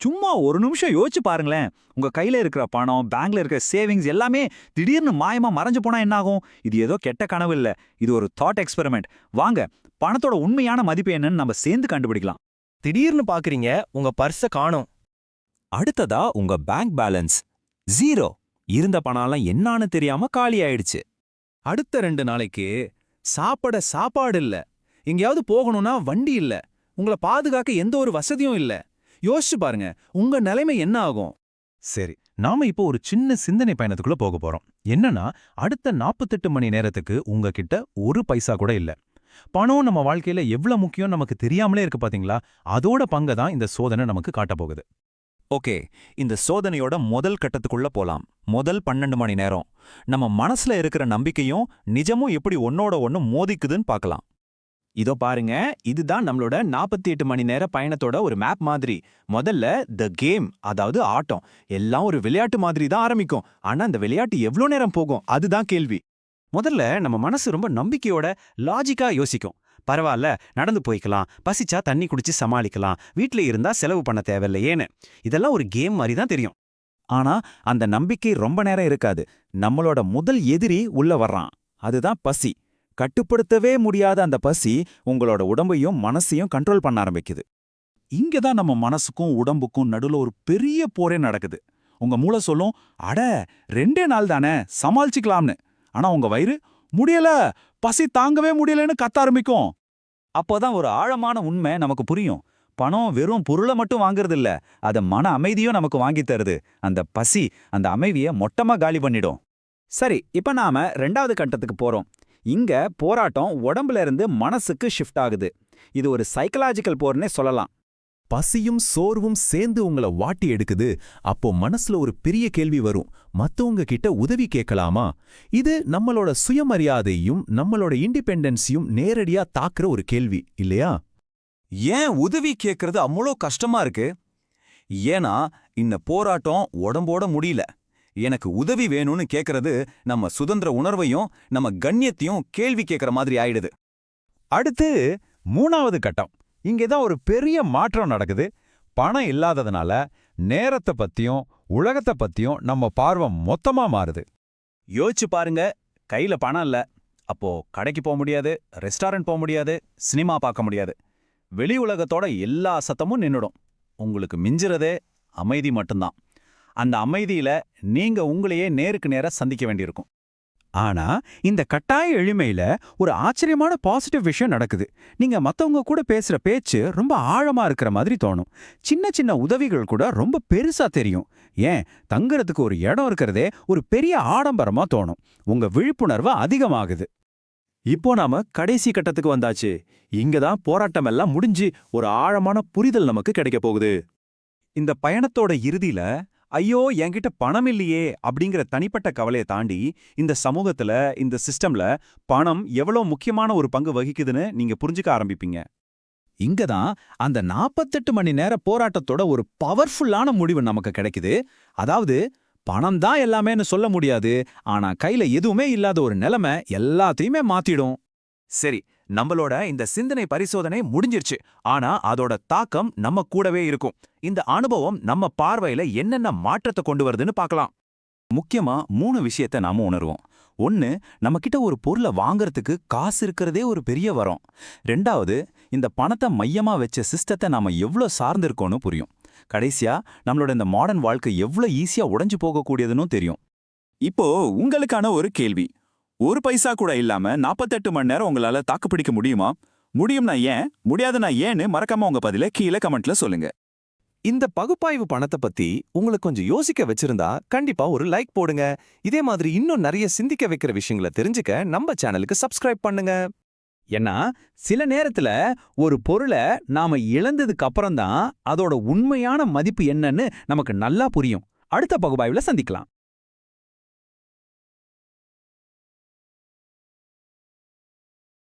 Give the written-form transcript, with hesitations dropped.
சும்மா ஒரு நிமிஷம் யோசிச்சு பாருங்களேன். உங்க கையில இருக்கிற பணம், பேங்க்ல இருக்கிற சேவிங்ஸ் எல்லாமே திடீர்னு மாயமா மறைஞ்சு போனா என்ன ஆகும்? இது ஏதோ கெட்ட கனவு இல்ல. இது ஒரு தாட் எக்ஸ்பெரிமெண்ட். வாங்க, பணத்தோட உண்மையான மதிப்பு என்னன்னு நம்ம சேர்ந்து கண்டுபிடிக்கலாம். திடீர்னு பாக்குறீங்க உங்க பர்ஸ காணோம். அடுத்ததா உங்க பேங்க் பேலன்ஸ் 0. இருந்த பணம்லாம் என்னான்னு தெரியாம காலி ஆயிடுச்சு. அடுத்த 2 நாளைக்கு சாப்பாடு இல்ல. எங்கேயாவது போகணும்னா வண்டி இல்ல. உங்களை பாதுகாக்க எந்த ஒரு வசதியும் இல்ல. யோசிச்சு பாருங்க, உங்க நிலைமை என்ன ஆகும்? சரி, நாம இப்போ ஒரு சின்ன சிந்தனை பயணத்துக்குள்ள போக போறோம். என்னன்னா, அடுத்த 48 மணி நேரத்துக்கு உங்ககிட்ட ஒரு பைசா கூட இல்ல. பணம் நம்ம வாழ்க்கையில எவ்வளவு முக்கியம் நமக்கு தெரியாமலே இருக்கு பாத்தீங்களா? அதோட பங்கை தான் இந்த சோதனை நமக்கு காட்ட போகுது. ஓகே, இந்த சோதனையோட முதல் கட்டத்துக்குள்ள போலாம். முதல் 12 மணி நேரம் நம்ம மனசுல இருக்கிற நம்பிக்கையும் நிஜமும் எப்படி ஒன்னோட ஒன்னு மோதிக்குதுன்னு பார்க்கலாம். இதோ பாருங்க, இதுதான் நம்மளோட 48 மணி நேர பயணத்தோட ஒரு மேப் மாதிரி. முதல்ல த கேம், அதாவது ஆட்டம். எல்லாம் ஒரு விளையாட்டு மாதிரி தான் ஆரம்பிக்கும். ஆனா அந்த விளையாட்டு எவ்வளவு நேரம் போகும், அதுதான் கேள்வி. முதல்ல நம்ம மனசு ரொம்ப நம்பிக்கையோட லாஜிக்கா யோசிக்கும். பரவாயில்ல, நடந்து போய்க்கலாம், பசிச்சா தண்ணி குடிச்சு சமாளிக்கலாம், வீட்ல இருந்தா செலவு பண்ண தேவையில்லையேன்னு. இதெல்லாம் ஒரு கேம் மாதிரி தான் தெரியும். ஆனா அந்த நம்பிக்கை ரொம்ப நேரம் இருக்காது. நம்மளோட முதல் எதிரி உள்ள வர்றான். அதுதான் பசி. கட்டுப்படுத்தவே முடியாத அந்த பசி உங்களோட உடம்பையும் மனசையும் கண்ட்ரோல் பண்ண ஆரம்பிக்குது. இங்கதான் நம்ம மனசுக்கும் உடம்புக்கும் நடுவுல ஒரு பெரிய போரே நடக்குது. உங்க மூளை சொல்லும், அட 2 நாள் தானே, சமாளிச்சுக்கலாம்னு. ஆனா உங்க வயிறு, முடியல, பசி தாங்கவே முடியலன்னு கத்த ஆரம்பிக்கும். அப்போதான் ஒரு ஆழமான உண்மை நமக்கு புரியும். பணம் வெறும் பொருளை மட்டும் வாங்குறது இல்ல, அத மன அமைதியும் நமக்கு வாங்கி தருது. அந்த பசி அந்த அமைதியை மொட்டமா காலி பண்ணிடும். சரி, இப்ப நாம 2வது கட்டத்துக்கு போறோம். இங்க போராட்டம் உடம்புல இருந்து மனசுக்கு ஷிஃப்ட் ஆகுது. இது ஒரு சைக்கலாஜிக்கல் போர்னே சொல்லலாம். பசியும் சோர்வும் சேர்ந்து உங்களை வாட்டி எடுக்குது. அப்போ மனசுல ஒரு பெரிய கேள்வி வரும், மத்தவங்க கிட்ட உதவி கேட்கலாமா? இது நம்மளோட சுயமரியாதையும் நம்மளோட இண்டிபெண்டன்ஸையும் நேரடியா தாக்குற ஒரு கேள்வி இல்லையா? ஏன் உதவி கேட்கறது அவ்வளோ கஷ்டமா இருக்கு? ஏன்னா இந்த போராட்டம் உடம்போட முடியல. எனக்கு உதவி வேணும்னு கேட்கறது நம்ம சுதந்திர உணர்வையும் நம்ம கண்ணியத்தையும் கேள்வி கேட்கற மாதிரி ஆயிடுது. அடுத்து 3வது கட்டம். இங்கேதான் ஒரு பெரிய மாற்றம் நடக்குது. பணம் இல்லாததுனால நேரத்தை பத்தியும் உலகத்தை பத்தியும் நம்ம பார்வை மொத்தமா மாறுது. யோசிச்சு பாருங்க, கையில பணம் இல்ல. அப்போ கடைக்கு போக முடியாது, ரெஸ்டாரண்ட் போக முடியாது, சினிமா பார்க்க முடியாது. வெளி உலகத்தோட எல்லா சத்தமும் நின்னுடும். உங்களுக்கு மிஞ்சுறதே அமைதி மட்டும்தான். அந்த அமைதியில நீங்க உங்களையே நேருக்கு நேரா சந்திக்க வேண்டியிருக்கும். ஆனா இந்த கட்டாய எளிமையில ஒரு ஆச்சரியமான பாசிட்டிவ் விஷயம் நடக்குது. நீங்க மத்தவங்க கூட பேசுற பேச்சு ரொம்ப ஆழமா இருக்கிற மாதிரி தோணும். சின்ன சின்ன உதவிகள் கூட ரொம்ப பெருசா தெரியும். ஏன், தங்குறதுக்கு ஒரு இடம் இருக்கிறதே ஒரு பெரிய ஆடம்பரமா தோணும். உங்க விழிப்புணர்வு அதிகமாகுது. இப்போ நாம கடைசி கட்டத்துக்கு வந்தாச்சு. இங்கதான் போராட்டம் எல்லாம் முடிஞ்சு ஒரு ஆழமான புரிதல் நமக்கு கிடைக்க போகுது. இந்த பயணத்தோட இறுதியில, ஐயோ என்கிட்ட பணம் இல்லையே அப்படிங்கிற தனிப்பட்ட கவலையை தாண்டி, இந்த சமூகத்துல, இந்த சிஸ்டம்ல பணம் எவ்வளவு முக்கியமான ஒரு பங்கு வகிக்குதுன்னு நீங்க புரிஞ்சுக்க ஆரம்பிப்பீங்க. இங்கதான் அந்த 48 மணி நேர போராட்டத்தோட ஒரு பவர்ஃபுல்லான முடிவு நமக்கு கிடைக்குது. அதாவது, பணம் தான் எல்லாமேன்னு சொல்ல முடியாது, ஆனா கையில எதுவுமே இல்லாத ஒரு நிலைமை எல்லாத்தையுமே மாத்திடும். சரி, நம்மளோட இந்த சிந்தனை பரிசோதனை முடிஞ்சிருச்சு. ஆனா அதோட தாக்கம் நம்ம கூடவே இருக்கும். இந்த அனுபவம் நம்ம பார்வையில என்னென்ன மாற்றத்தை கொண்டு வருதுன்னு பார்க்கலாம். முக்கியமா 3 விஷயத்தை நாம உணர்வோம். 1, நம்ம கிட்ட ஒரு பொருளை வாங்கறதுக்கு காசு இருக்கிறதே ஒரு பெரிய வரம். 2வது, இந்த பணத்தை மையமா வச்ச சிஸ்டத்தை நாம எவ்வளோ சார்ந்திருக்கோன்னு புரியும். கடைசியா, நம்மளோட இந்த மாடர்ன் வாழ்க்கை எவ்வளோ ஈஸியா உடைஞ்சு போகக்கூடியதுன்னு தெரியும். இப்போ உங்களுக்கான ஒரு கேள்வி. ஒரு பைசா கூட இல்லாம 48 மணி நேரம் உங்களால தாக்கு பிடிக்க முடியுமா? முடியும்னா ஏன், முடியாதுன்னா ஏன்னு மறக்காம உங்க பதில கீழே கமெண்ட்ல சொல்லுங்க. இந்த பகுப்பாய்வு பணத்தை பத்தி உங்களுக்கு கொஞ்சம் யோசிக்க வச்சிருந்தா கண்டிப்பா ஒரு லைக் போடுங்க. இதே மாதிரி இன்னும் நிறைய சிந்திக்க வைக்கிற விஷயங்களை தெரிஞ்சுக்க நம்ம சேனலுக்கு சப்ஸ்கிரைப் பண்ணுங்க. ஏன்னா சில நேரத்துல ஒரு பொருளை நாம இழந்ததுக்கு அப்புறம் தான் அதோட உண்மையான மதிப்பு என்னன்னு நமக்கு நல்லா புரியும். அடுத்த பகுப்பாய்வுல சந்திக்கலாம்.